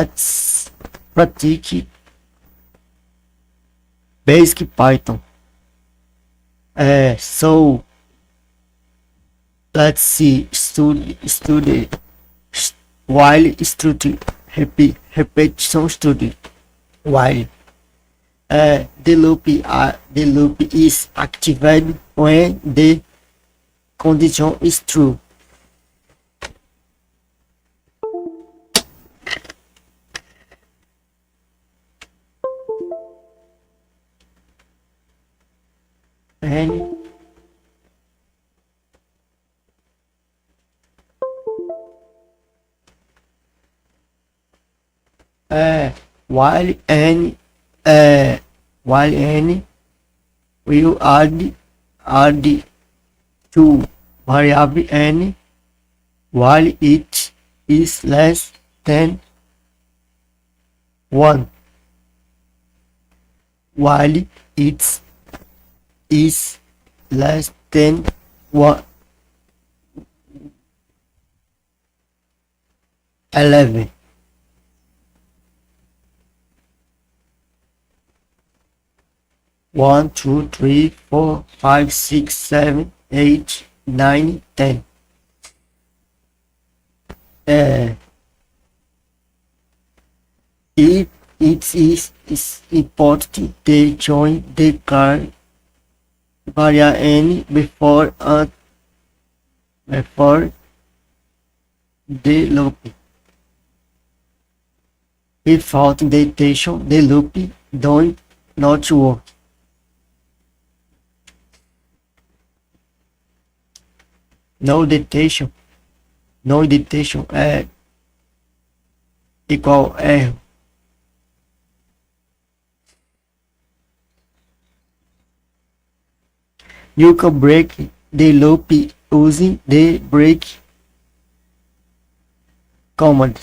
Let's practice basic Python. So let's see study while study repetition study while the loop is activated when the condition is true. And uh, while n uh, while n will add to variable n while it is less than 1, while it is less than 1 11. One, two, three, 4, 5, 6, 7, 8, 9, 10. If it is important they join the car variable n before the loop. Without detention, the loop don't not work. No detention, no detention equal error. You can break the loop using the break command.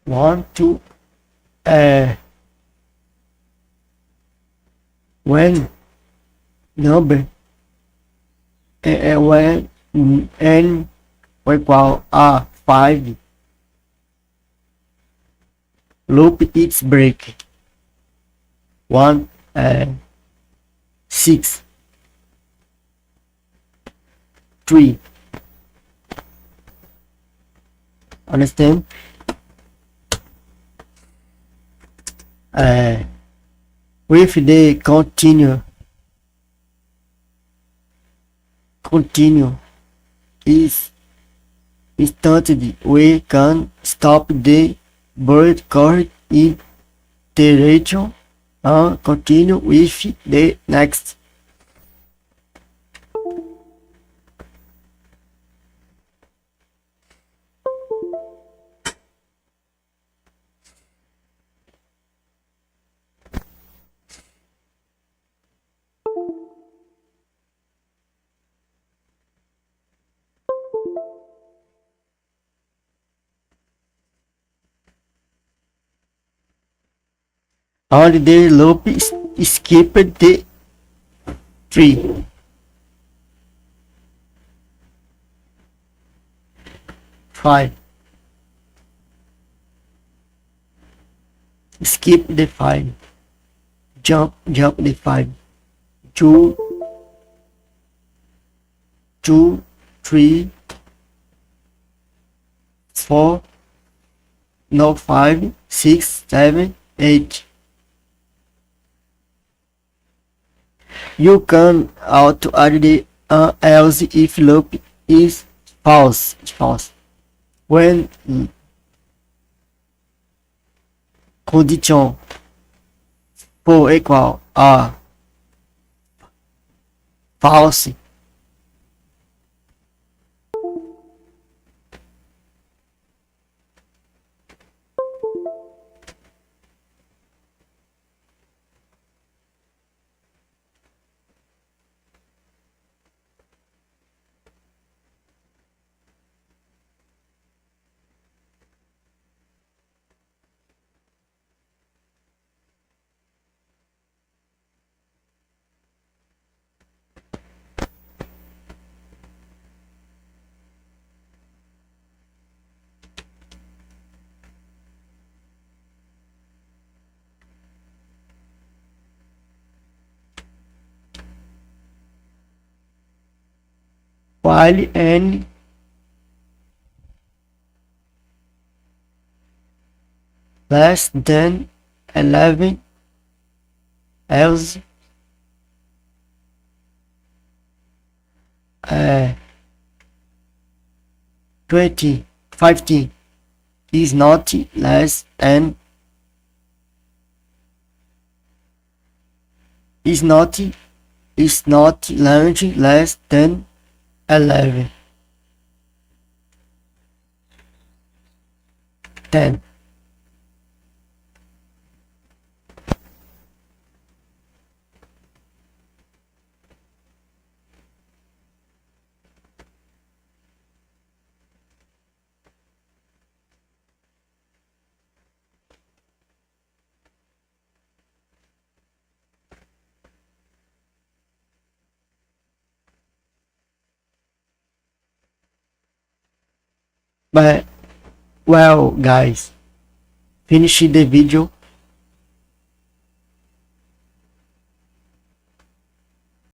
One, two, when number when n equal 5, loop its break. 1, 6, 3. Understand? With the continue is instantly we can stop the bird card iteration and continue with the next. And the loop skip the 3, 5. Skip the 5. Jump the 5. 2, 2, 3, 4, no 5, 6, 7, 8. You can auto add the else if loop is false. When condition for equal false, while n less than 11 else 20 15 is not less than is not large less than 11 10. But well guys, finish the video.